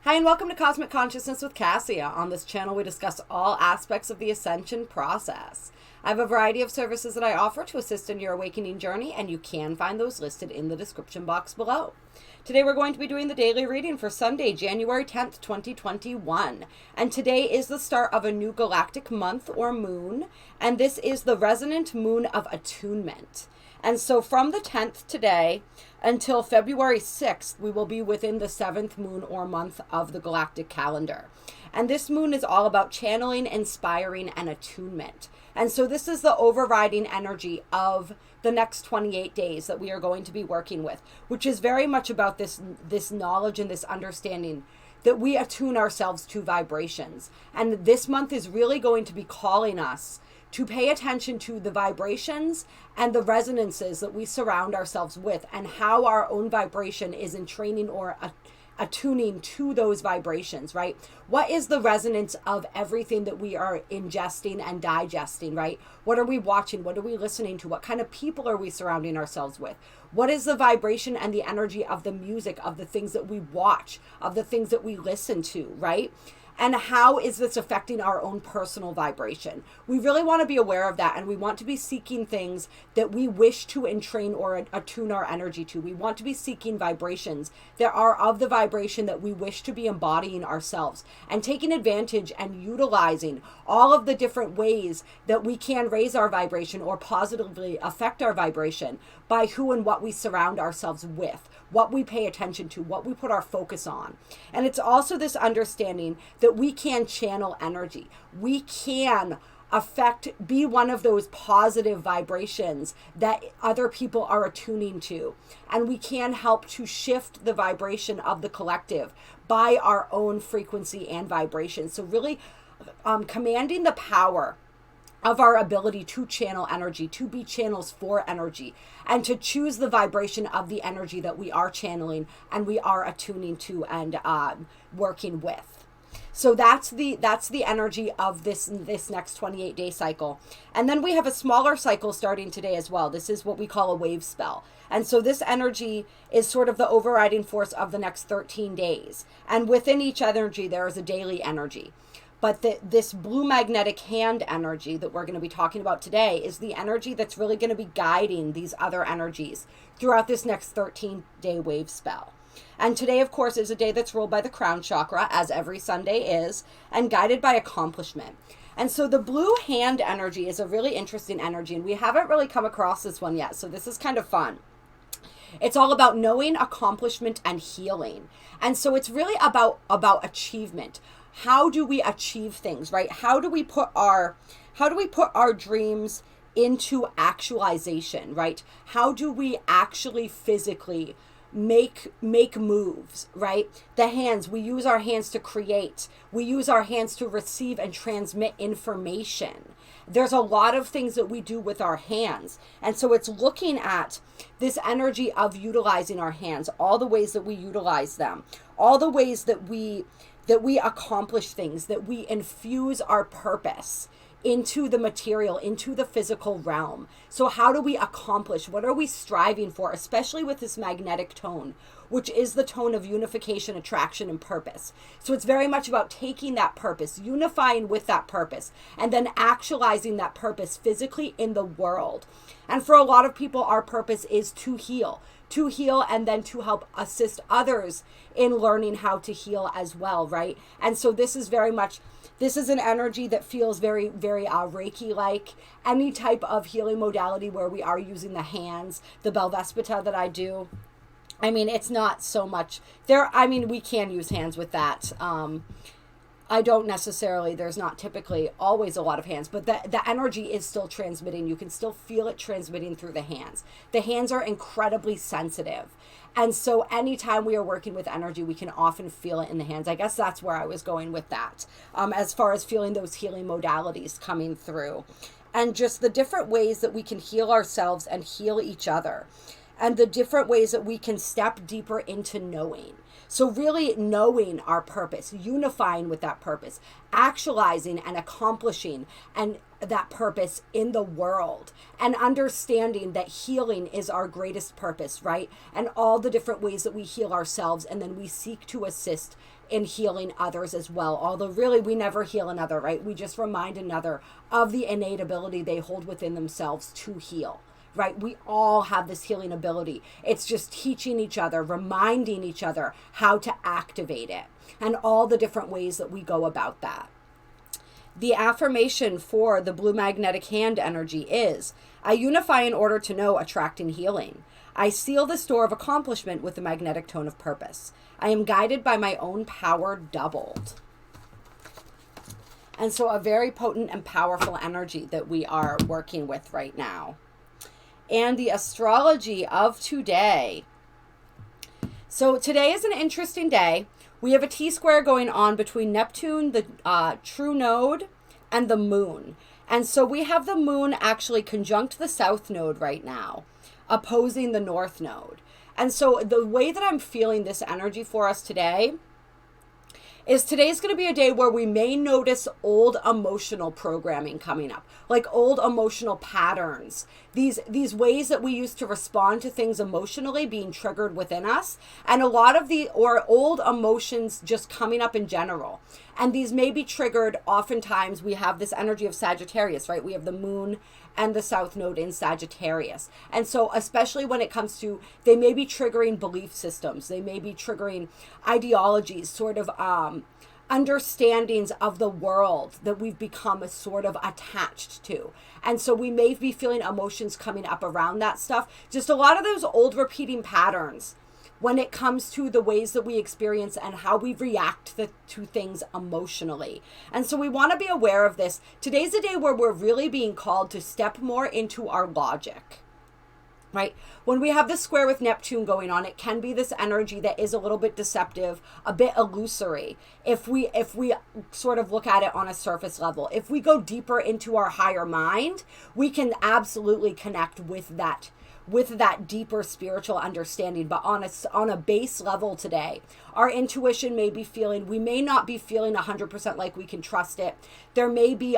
Hi, and welcome to Cosmic Consciousness with Cassia. On this channel, we discuss all aspects of the Ascension process. I have a variety of services that I offer to assist in your awakening journey, and you can find those listed in the description box below. Today, we're going to be doing the daily reading for Sunday, January 10th, 2021. And today is the start of a new galactic month or moon, and this is the resonant moon of attunement. And so from the 10th today until February 6th, we will be within the 7th moon or month of the galactic calendar. And this moon is all about channeling, inspiring, and attunement. And so this is the overriding energy of the next 28 days that we are going to be working with, which is very much about this knowledge and this understanding that we attune ourselves to vibrations. And this month is really going to be calling us to pay attention to the vibrations and the resonances that we surround ourselves with, and how our own vibration is in training or attuning to those vibrations, right? What is the resonance of everything that we are ingesting and digesting, right? What are we watching? What are we listening to? What kind of people are we surrounding ourselves with? What is the vibration and the energy of the music, of the things that we watch, of the things that we listen to, right? And how is this affecting our own personal vibration? We really want to be aware of that, and we want to be seeking things that we wish to entrain or attune our energy to. We want to be seeking vibrations that are of the vibration that we wish to be embodying ourselves, and taking advantage and utilizing all of the different ways that we can raise our vibration or positively affect our vibration by who and what we surround ourselves with, what we pay attention to, what we put our focus on. And it's also this understanding that we can channel energy. We can be one of those positive vibrations that other people are attuning to. And we can help to shift the vibration of the collective by our own frequency and vibration. So really commanding the power of our ability to channel energy, to be channels for energy, and to choose the vibration of the energy that we are channeling and we are attuning to and working with. So that's the energy of this next 28-day cycle. And then we have a smaller cycle starting today as well. This is what we call a wave spell. And so this energy is sort of the overriding force of the next 13 days. And within each energy, there is a daily energy. But this blue magnetic hand energy that we're going to be talking about today is the energy that's really going to be guiding these other energies throughout this next 13-day wave spell. And today, of course, is a day that's ruled by the crown chakra, as every Sunday is, and guided by accomplishment. And so the blue hand energy is a really interesting energy, and we haven't really come across this one yet, so this is kind of fun. It's all about knowing, accomplishment, and healing. And so it's really about achievement. How do we achieve things, right? How do we put our dreams into actualization, right? How do we actually physically make moves, right? The hands, we use our hands to create. We use our hands to receive and transmit information. There's a lot of things that we do with our hands. And so it's looking at this energy of utilizing our hands, all the ways that we utilize them, all the ways that we accomplish things, that we infuse our purpose into the material, into the physical realm. So how do we accomplish? What are we striving for, especially with this magnetic tone, which is the tone of unification, attraction, and purpose. So it's very much about taking that purpose, unifying with that purpose, and then actualizing that purpose physically in the world. And for a lot of people, our purpose is to heal and then to help assist others in learning how to heal as well, right? And so this is an energy that feels very, very Reiki-like. Any type of healing modality where we are using the hands, the Belvaspata that I do, I mean, it's not so much there. I mean, we can use hands with that. I don't necessarily, there's not typically always a lot of hands, but the energy is still transmitting. You can still feel it transmitting through the hands. The hands are incredibly sensitive. And so anytime we are working with energy, we can often feel it in the hands. I guess that's where I was going with that, as far as feeling those healing modalities coming through. And just the different ways that we can heal ourselves and heal each other. And the different ways that we can step deeper into knowing. So really knowing our purpose, unifying with that purpose, actualizing and accomplishing and that purpose in the world, and understanding that healing is our greatest purpose, right? And all the different ways that we heal ourselves, and then we seek to assist in healing others as well. Although really we never heal another, right? We just remind another of the innate ability they hold within themselves to heal, right? We all have this healing ability. It's just teaching each other, reminding each other how to activate it, and all the different ways that we go about that. The affirmation for the blue magnetic hand energy is, I unify in order to know, attract, and healing. I seal this door of accomplishment with the magnetic tone of purpose. I am guided by my own power doubled. And so a very potent and powerful energy that we are working with right now. And the astrology of today. So today is an interesting day. We have a T-square going on between Neptune, the true node, and the moon. And so we have the moon actually conjunct the south node right now, opposing the north node. And so the way that I'm feeling this energy for us today is today's going to be a day where we may notice old emotional programming coming up, like old emotional patterns, these ways that we used to respond to things emotionally being triggered within us, and a lot of old emotions just coming up in general. And these may be triggered, oftentimes we have this energy of Sagittarius, right? We have the moon and the south node in Sagittarius. And so especially when it comes to, they may be triggering belief systems, they may be triggering ideologies, sort of understandings of the world that we've become sort of attached to. And so we may be feeling emotions coming up around that stuff. Just a lot of those old repeating patterns when it comes to the ways that we experience and how we react to things emotionally. And so we want to be aware of this. Today's a day where we're really being called to step more into our logic, right? When we have this square with Neptune going on, it can be this energy that is a little bit deceptive, a bit illusory. If we sort of look at it on a surface level, if we go deeper into our higher mind, we can absolutely connect with that deeper spiritual understanding. But on a base level today, our intuition may be feeling, we may not be feeling 100% like we can trust it. There may be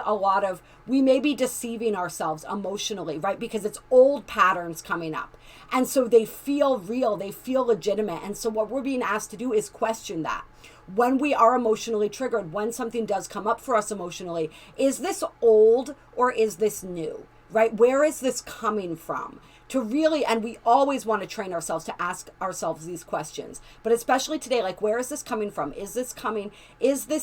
we may be deceiving ourselves emotionally, right? Because it's old patterns coming up. And so they feel real, they feel legitimate. And so what we're being asked to do is question that. When we are emotionally triggered, when something does come up for us emotionally, is this old or is this new, right? Where is this coming from? To really, and we always want to train ourselves to ask ourselves these questions, but especially today, like, where is this coming from? Is this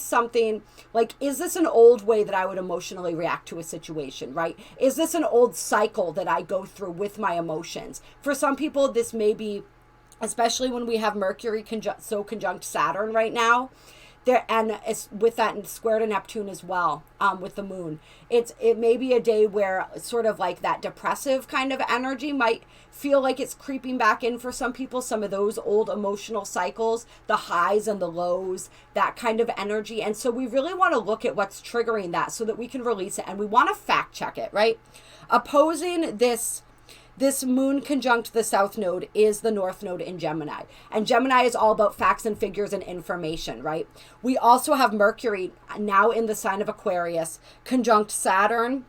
something, like, is this an old way that I would emotionally react to a situation, right? Is this an old cycle that I go through with my emotions? For some people, this may be, especially when we have Mercury conjunct Saturn right now, there, and it's with that square to Neptune as well, with the moon. It may be a day where sort of like that depressive kind of energy might feel like it's creeping back in for some people, some of those old emotional cycles, the highs and the lows, that kind of energy. And so we really want to look at what's triggering that so that we can release it, and we want to fact check it, right? Opposing this moon conjunct the south node is the north node in Gemini. And Gemini is all about facts and figures and information, right? We also have Mercury now in the sign of Aquarius conjunct Saturn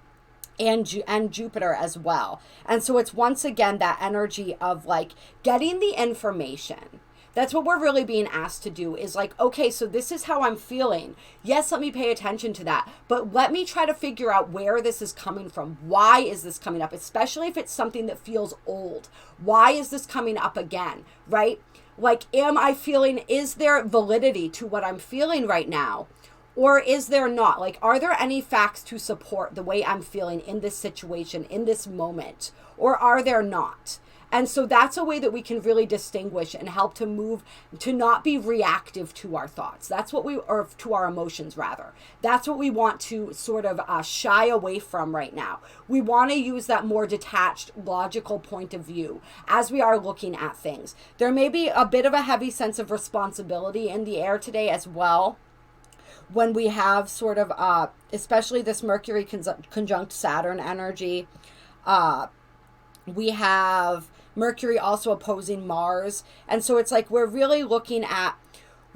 and Jupiter as well. And so it's once again that energy of like getting the information. That's what we're really being asked to do, is like, okay, so this is how I'm feeling. Yes, let me pay attention to that, but let me try to figure out where this is coming from. Why is this coming up? Especially if it's something that feels old. Why is this coming up again, right? Like, is there validity to what I'm feeling right now? Or is there not? Like, are there any facts to support the way I'm feeling in this situation, in this moment? Or are there not? And so that's a way that we can really distinguish and help to move, to not be reactive to our thoughts. Or to our emotions rather. That's what we want to sort of shy away from right now. We want to use that more detached, logical point of view as we are looking at things. There may be a bit of a heavy sense of responsibility in the air today as well, when we have sort of, especially this Mercury conjunct Saturn energy. We have Mercury also opposing Mars. And so it's like we're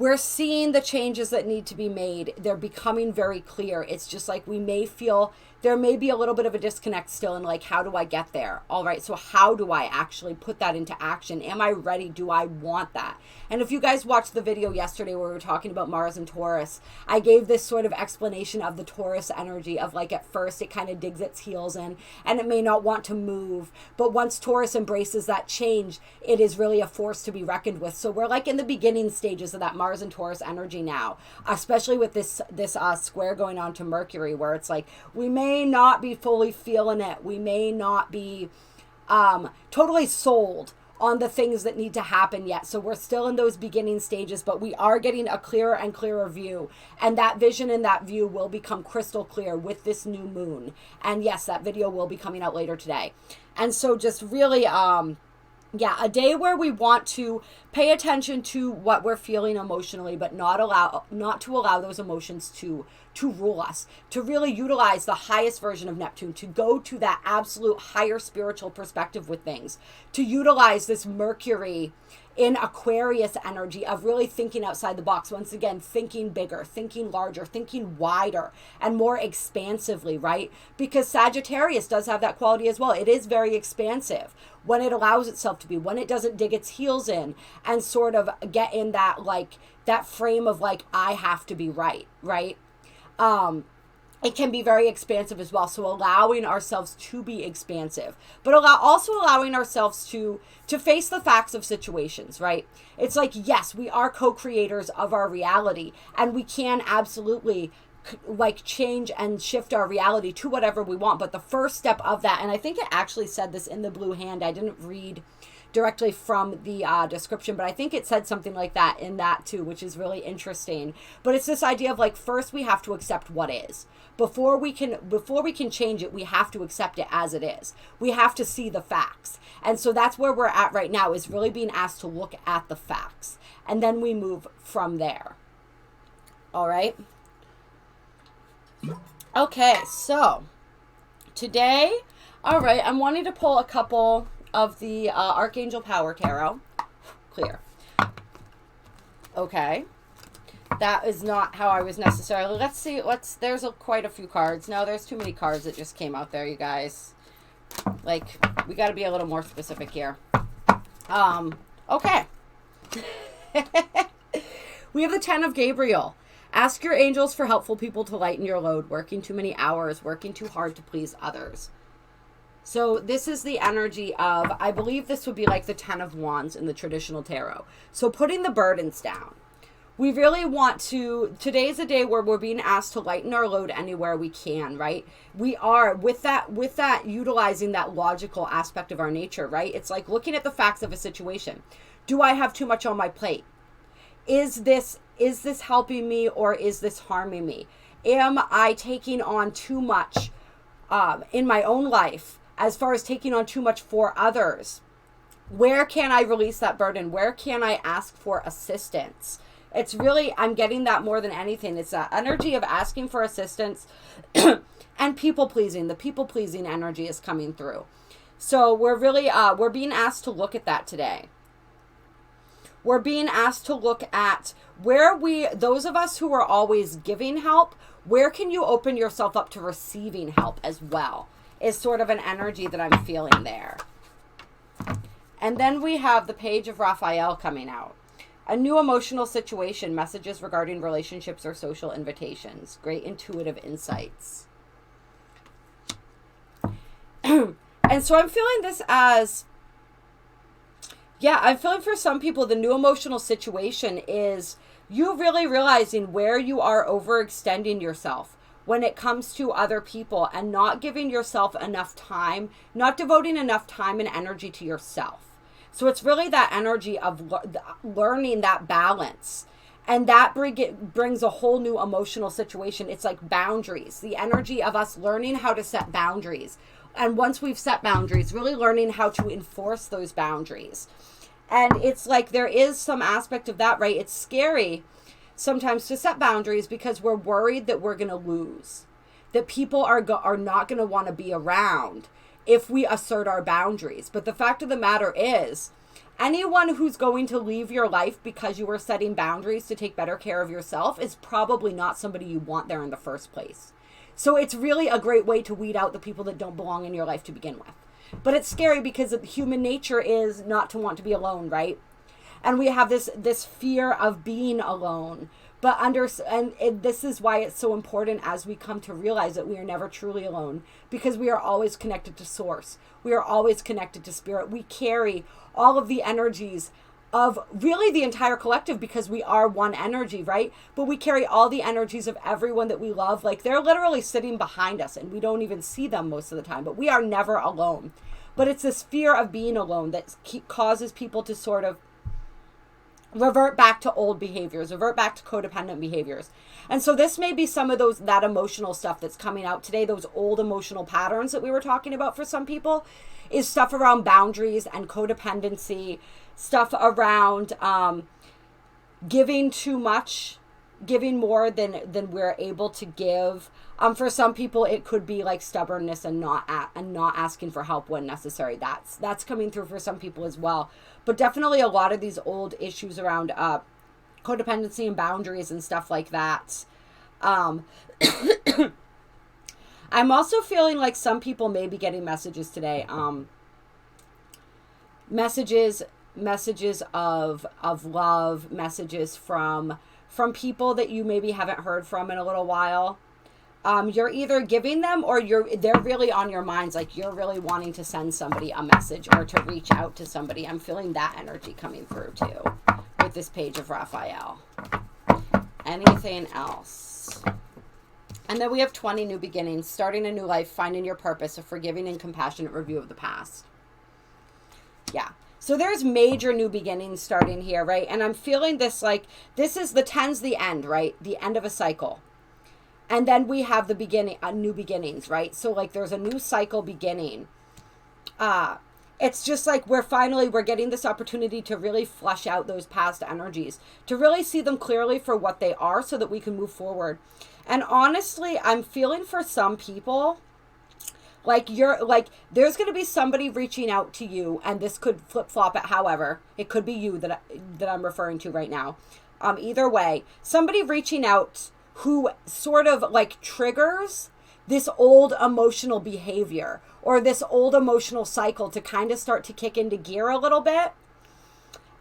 we're seeing the changes that need to be made. They're becoming very clear. It's just like we may feel there may be a little bit of a disconnect still in like, how do I get there? All right, so how do I actually put that into action? Am I ready? Do I want that? And if you guys watched the video yesterday where we were talking about Mars and Taurus, I gave this sort of explanation of the Taurus energy of like, at first it kind of digs its heels in and it may not want to move. But once Taurus embraces that change, it is really a force to be reckoned with. So we're like in the beginning stages of that Mars and Taurus energy now, especially with this square going on to Mercury, where it's like, we may not be fully feeling it. We may not be totally sold on the things that need to happen yet. So we're still in those beginning stages, but we are getting a clearer and clearer view. And that vision and that view will become crystal clear with this new moon. And yes, that video will be coming out later today. And so just really, yeah, a day where we want to pay attention to what we're feeling emotionally, but not to allow those emotions to rule us, to really utilize the highest version of Neptune, to go to that absolute higher spiritual perspective with things, to utilize this Mercury in Aquarius energy of really thinking outside the box. Once again, thinking bigger, thinking larger, thinking wider and more expansively, right? Because Sagittarius does have that quality as well. It is very expansive when it allows itself to be, when it doesn't dig its heels in and sort of get in that, like, that frame of like, I have to be right? It can be very expansive as well. So allowing ourselves to be expansive, but also allowing ourselves to face the facts of situations, right? It's like, yes, we are co-creators of our reality, and we can absolutely like change and shift our reality to whatever we want. But the first step of that, and I think it actually said this in the blue hand, I didn't read directly from the description, but I think it said something like that in that too, which is really interesting. But it's this idea of like, first we have to accept what is. Before we can change it, we have to accept it as it is. We have to see the facts. And so that's where we're at right now, is really being asked to look at the facts. And then we move from there. All right. Okay, so today, all right, I'm wanting to pull a couple of the Archangel Power Tarot. Clear. Okay. That is not how I was necessarily. Let's see. There's quite a few cards. No, there's too many cards that just came out there, you guys. Like, we got to be a little more specific here. Okay. We have the 10 of Gabriel. Ask your angels for helpful people to lighten your load. Working too many hours. Working too hard to please others. So this is the energy of, I believe this would be like the 10 of Wands in the traditional tarot. So putting the burdens down. We really want to, today's a day where we're being asked to lighten our load anywhere we can, right? We are, with that utilizing that logical aspect of our nature, right? It's like looking at the facts of a situation. Do I have too much on my plate? Is this helping me or is this harming me? Am I taking on too much in my own life as far as taking on too much for others? Where can I release that burden? Where can I ask for assistance? It's really, I'm getting that more than anything. It's that energy of asking for assistance and people pleasing. The people pleasing energy is coming through. So we're really, we're being asked to look at that today. We're being asked to look at where those of us who are always giving help, where can you open yourself up to receiving help as well, is sort of an energy that I'm feeling there. And then we have the Page of Raphael coming out. A new emotional situation, messages regarding relationships or social invitations. Great intuitive insights. And so I'm feeling this as, yeah, I'm feeling for some people the new emotional situation is you really realizing where you are overextending yourself when it comes to other people and not giving yourself enough time, not devoting enough time and energy to yourself. So it's really that energy of learning that balance. And that brings a whole new emotional situation. It's like boundaries, the energy of us learning how to set boundaries. And once we've set boundaries, really learning how to enforce those boundaries. And it's like there is some aspect of that, right? It's scary sometimes to set boundaries because we're worried that we're going to lose, that people are not going to want to be around if we assert our boundaries. But the fact of the matter is, anyone who's going to leave your life because you were setting boundaries to take better care of yourself is probably not somebody you want there in the first place. So it's really a great way to weed out the people that don't belong in your life to begin with. But it's scary because human nature is not to want to be alone, right? And we have this fear of being alone. But this is why it's so important as we come to realize that we are never truly alone, because we are always connected to source. We are always connected to spirit. We carry all of the energies of really the entire collective, because we are one energy, right? But we carry all the energies of everyone that we love. Like, they're literally sitting behind us and we don't even see them most of the time, but we are never alone. But it's this fear of being alone that causes people to sort of revert back to old behaviors, revert back to codependent behaviors. And so this may be some of that emotional stuff that's coming out today, those old emotional patterns that we were talking about for some people, is stuff around boundaries and codependency, stuff around giving too much, giving more than we're able to give. For some people, it could be like stubbornness and not asking for help when necessary. That's coming through for some people as well. But definitely a lot of these old issues around codependency and boundaries and stuff like that. I'm also feeling like some people may be getting messages today. Messages of love, messages from people that you maybe haven't heard from in a little while. You're either giving them or they're really on your minds, like you're really wanting to send somebody a message or to reach out to somebody. I'm feeling that energy coming through too with this page of Raphael. Anything else? And then we have 20 new beginnings, starting a new life, finding your purpose, a forgiving and compassionate review of the past. Yeah. So there's major new beginnings starting here, right? And I'm feeling this like, this is the 10's the end, right? The end of a cycle. And then we have the beginning, new beginnings, right? So like there's a new cycle beginning. It's just like we're getting this opportunity to really flush out those past energies, to really see them clearly for what they are so that we can move forward. And honestly, I'm feeling for some people, like there's going to be somebody reaching out to you, and this could flip-flop it. However, it could be you that I'm referring to right now. Either way, somebody reaching out who sort of like triggers this old emotional behavior or this old emotional cycle to kind of start to kick into gear a little bit.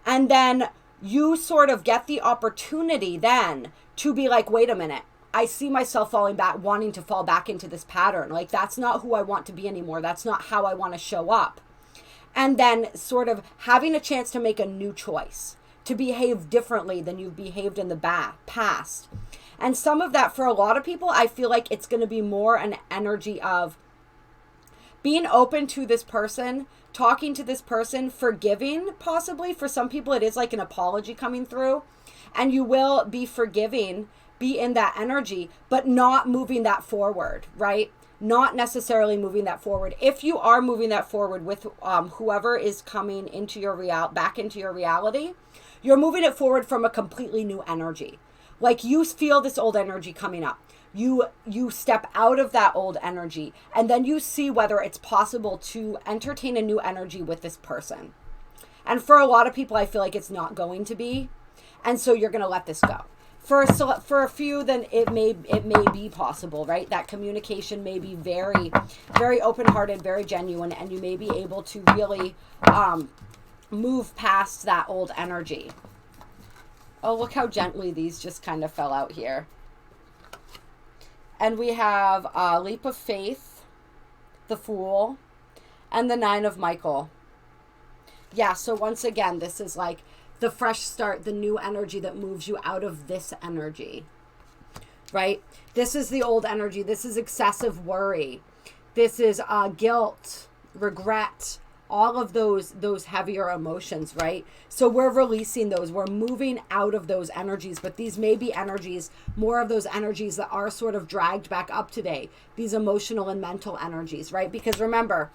And then you sort of get the opportunity then to be like, wait a minute, I see myself wanting to fall back into this pattern. Like, that's not who I want to be anymore. That's not how I want to show up. And then sort of having a chance to make a new choice, to behave differently than you've behaved in the past. And some of that, for a lot of people, I feel like it's going to be more an energy of being open to this person, talking to this person, forgiving possibly. For some people, it is like an apology coming through. And you will be forgiving, be in that energy, but not moving that forward, right? Not necessarily moving that forward. If you are moving that forward with whoever is coming into your back into your reality, you're moving it forward from a completely new energy. Like, you feel this old energy coming up. You step out of that old energy, and then you see whether it's possible to entertain a new energy with this person. And for a lot of people, I feel like it's not going to be. And so you're going to let this go. For a few, then it may be possible, right? That communication may be very, very open-hearted, very genuine, and you may be able to really move past that old energy. Oh, look how gently these just kind of fell out here. And we have Leap of Faith, the Fool, and the Nine of Michael. Yeah, so once again, this is like the fresh start, the new energy that moves you out of this energy, right? This is the old energy. This is excessive worry. This is guilt, regret, all of those heavier emotions, right? So we're releasing those. We're moving out of those energies, but these may be energies, more of those energies that are sort of dragged back up today, these emotional and mental energies, right? Because remember,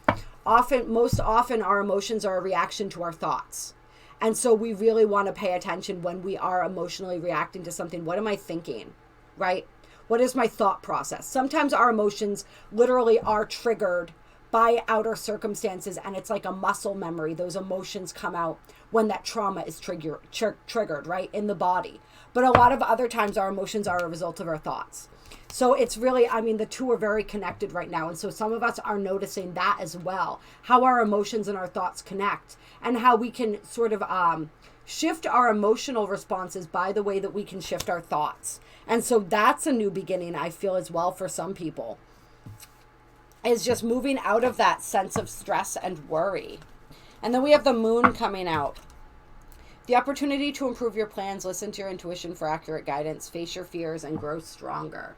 most often our emotions are a reaction to our thoughts. And so we really want to pay attention when we are emotionally reacting to something. What am I thinking, right? What is my thought process? Sometimes our emotions literally are triggered by outer circumstances, and it's like a muscle memory. Those emotions come out when that trauma is triggered, right, in the body. But a lot of other times our emotions are a result of our thoughts. So it's really, I mean, the two are very connected right now. And so some of us are noticing that as well, how our emotions and our thoughts connect, and how we can sort of shift our emotional responses by the way that we can shift our thoughts. And so that's a new beginning, I feel, as well, for some people, is just moving out of that sense of stress and worry. And then we have the moon coming out. The opportunity to improve your plans, listen to your intuition for accurate guidance, face your fears, and grow stronger.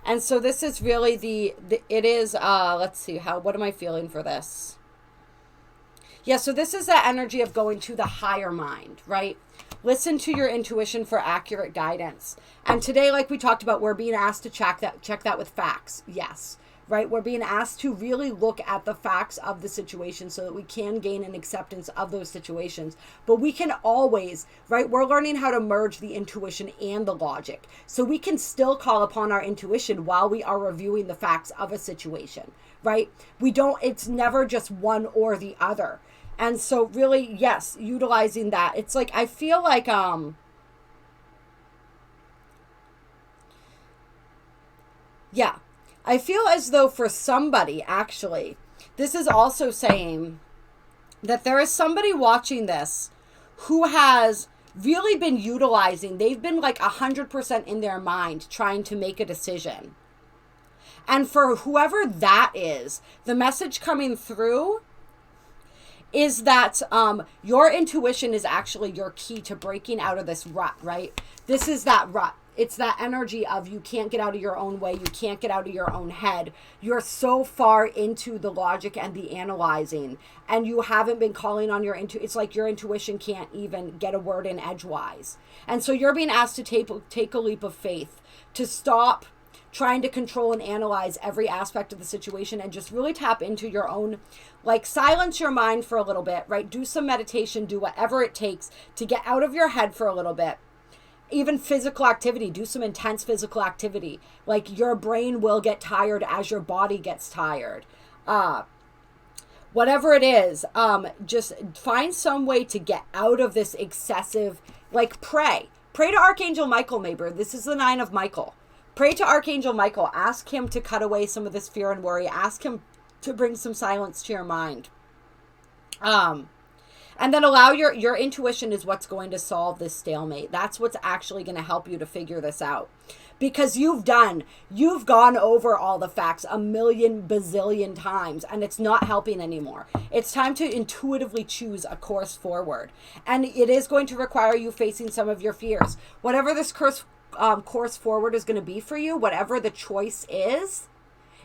And so this is really it is, let's see, what am I feeling for this? Yeah, so this is that energy of going to the higher mind, right? Listen to your intuition for accurate guidance. And today, like we talked about, we're being asked to check that with facts. Yes, right? We're being asked to really look at the facts of the situation so that we can gain an acceptance of those situations. But we can always, right? We're learning how to merge the intuition and the logic. So we can still call upon our intuition while we are reviewing the facts of a situation, right? It's never just one or the other. And so really, yes, utilizing that. It's like, I feel like, yeah, I feel as though for somebody, actually, this is also saying that there is somebody watching this who has really been utilizing, they've been like 100% in their mind trying to make a decision. And for whoever that is, the message coming through is that your intuition is actually your key to breaking out of this rut, right? This is that rut. It's that energy of you can't get out of your own way. You can't get out of your own head. You're so far into the logic and the analyzing, and you haven't been calling on your it's like your intuition can't even get a word in edgewise. And so you're being asked to take a leap of faith, to stop trying to control and analyze every aspect of the situation and just really tap into your own, like, silence your mind for a little bit, right? Do some meditation, do whatever it takes to get out of your head for a little bit. Even physical activity, do some intense physical activity. Like, your brain will get tired as your body gets tired. Whatever it is, just find some way to get out of this excessive, like, pray to Archangel Michael, maybe. This is the 9 of Michael. Pray to Archangel Michael. Ask him to cut away some of this fear and worry. Ask him to bring some silence to your mind. And then allow your intuition is what's going to solve this stalemate. That's what's actually going to help you to figure this out. Because you've gone over all the facts a million bazillion times, and it's not helping anymore. It's time to intuitively choose a course forward. And it is going to require you facing some of your fears. Whatever this course forward is going to be for you, whatever the choice is,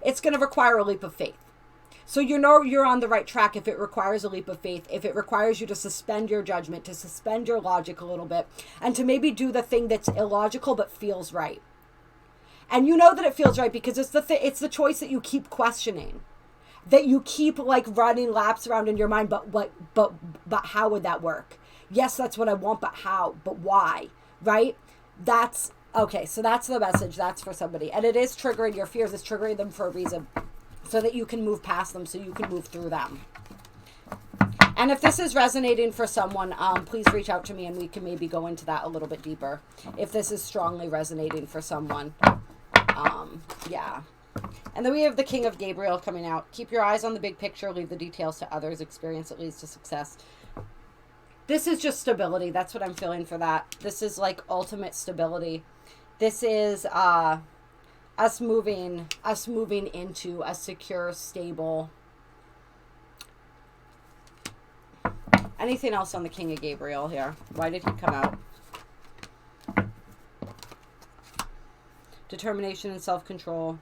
it's going to require a leap of faith. So you know you're on the right track if it requires a leap of faith, if it requires you to suspend your judgment, to suspend your logic a little bit, and to maybe do the thing that's illogical but feels right. And you know that it feels right because it's the choice that you keep questioning, that you keep like running laps around in your mind. But how would that work? Yes, that's what I want, but how? But why? Right? That's okay. So that's the message. That's for somebody, and it is triggering your fears. It's triggering them for a reason, so that you can move past them, so you can move through them. And if this is resonating for someone, please reach out to me and we can maybe go into that a little bit deeper. If this is strongly resonating for someone. Yeah. And then we have the King of Gabriel coming out. Keep your eyes on the big picture. Leave the details to others. Experience that leads to success. This is just stability. That's what I'm feeling for that. This is like ultimate stability. This is us moving into a secure, stable. Anything else on the King of Gabriel here? Why did he come out? Determination and self-control.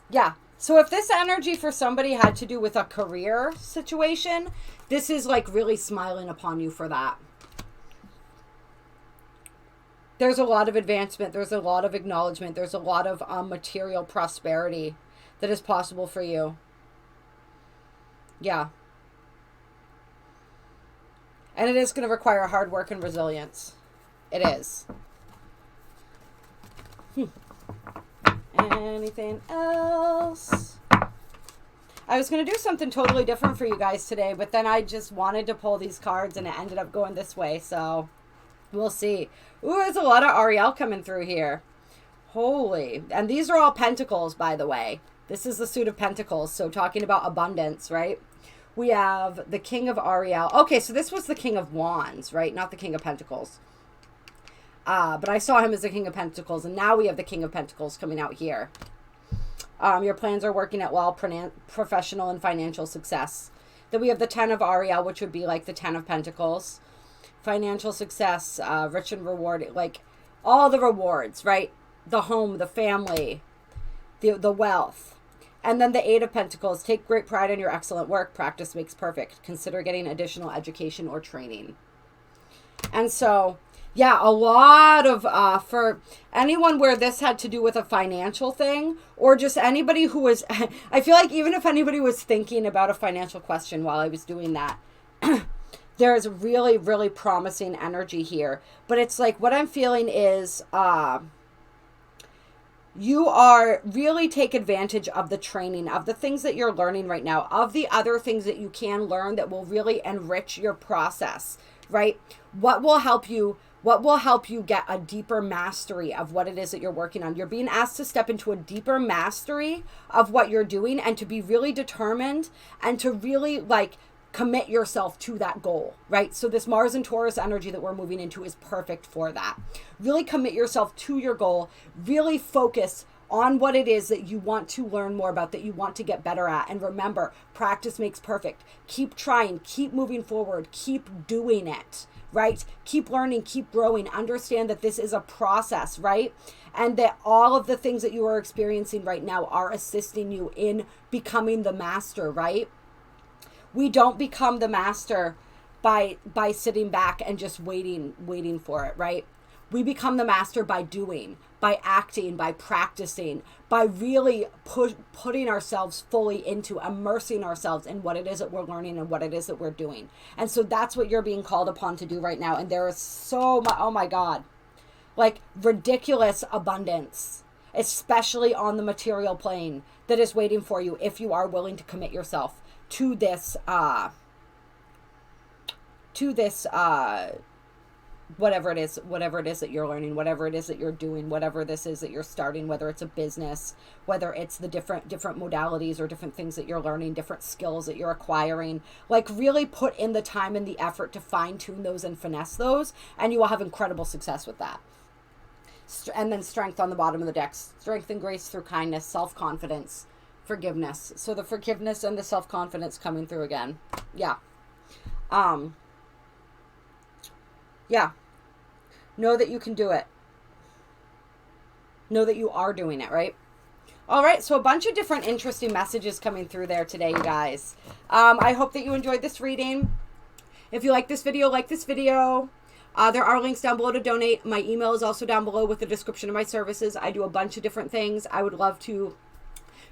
Yeah. So if this energy for somebody had to do with a career situation, this is like really smiling upon you for that. There's a lot of advancement. There's a lot of acknowledgement. There's a lot of material prosperity that is possible for you. Yeah. And it is going to require hard work and resilience. It is. Anything else? I was going to do something totally different for you guys today, but then I just wanted to pull these cards and it ended up going this way, so we'll see. Ooh, there's a lot of Ariel coming through here. Holy. And these are all pentacles, by the way. This is the suit of pentacles, so talking about abundance, right? We have the King of Ariel. Okay, so this was the King of Wands, right? Not the King of Pentacles. But I saw him as the King of Pentacles, and now we have the King of Pentacles coming out here. Your plans are working out well, professional and financial success. Then we have the 10 of Ariel, which would be like the 10 of Pentacles. Financial success, rich and rewarded, like all the rewards, right? The home, the family, the wealth. And then the 8 of Pentacles, take great pride in your excellent work. Practice makes perfect. Consider getting additional education or training. And so, yeah, a lot of, for anyone where this had to do with a financial thing, or just anybody who was, I feel like even if anybody was thinking about a financial question while I was doing that, there's really, really promising energy here. But it's like, what I'm feeling is, you are really take advantage of the training, of the things that you're learning right now, of the other things that you can learn that will really enrich your process, right? What will help you get a deeper mastery of what it is that you're working on? You're being asked to step into a deeper mastery of what you're doing and to be really determined and to really like commit yourself to that goal, right? So this Mars and Taurus energy that we're moving into is perfect for that. Really commit yourself to your goal. Really focus on what it is that you want to learn more about, that you want to get better at. And remember, practice makes perfect. Keep trying, keep moving forward, keep doing it, right? Keep learning, keep growing. Understand that this is a process, right? And that all of the things that you are experiencing right now are assisting you in becoming the master, right? We don't become the master by sitting back and just waiting for it, right? We become the master by doing, by acting, by practicing, by really putting ourselves fully into, immersing ourselves in what it is that we're learning and what it is that we're doing. And so that's what you're being called upon to do right now. And there is so much, oh my God, like ridiculous abundance, especially on the material plane, that is waiting for you if you are willing to commit yourself to this whatever it is that you're learning, whatever it is that you're doing, whatever this is that you're starting, whether it's a business, whether it's the different modalities or different things that you're learning, different skills that you're acquiring. Like really put in the time and the effort to fine tune those and finesse those, and you will have incredible success with that. And then strength on the bottom of the deck, strength and grace through kindness, self-confidence, forgiveness. So the forgiveness and the self-confidence coming through again. Yeah. Yeah. Know that you can do it. Know that you are doing it, right? All right. So a bunch of different interesting messages coming through there today, you guys. I hope that you enjoyed this reading. If you like this video, there are links down below to donate. My email is also down below with the description of my services. I do a bunch of different things. I would love to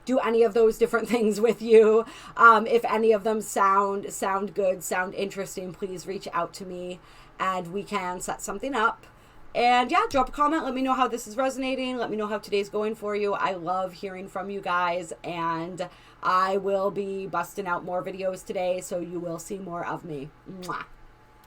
do any of those different things with you. If any of them sound good, sound interesting, please reach out to me and we can set something up. And yeah, drop a comment. Let me know how this is resonating. Let me know how today's going for you. I love hearing from you guys, and I will be busting out more videos today, so you will see more of me. Mwah.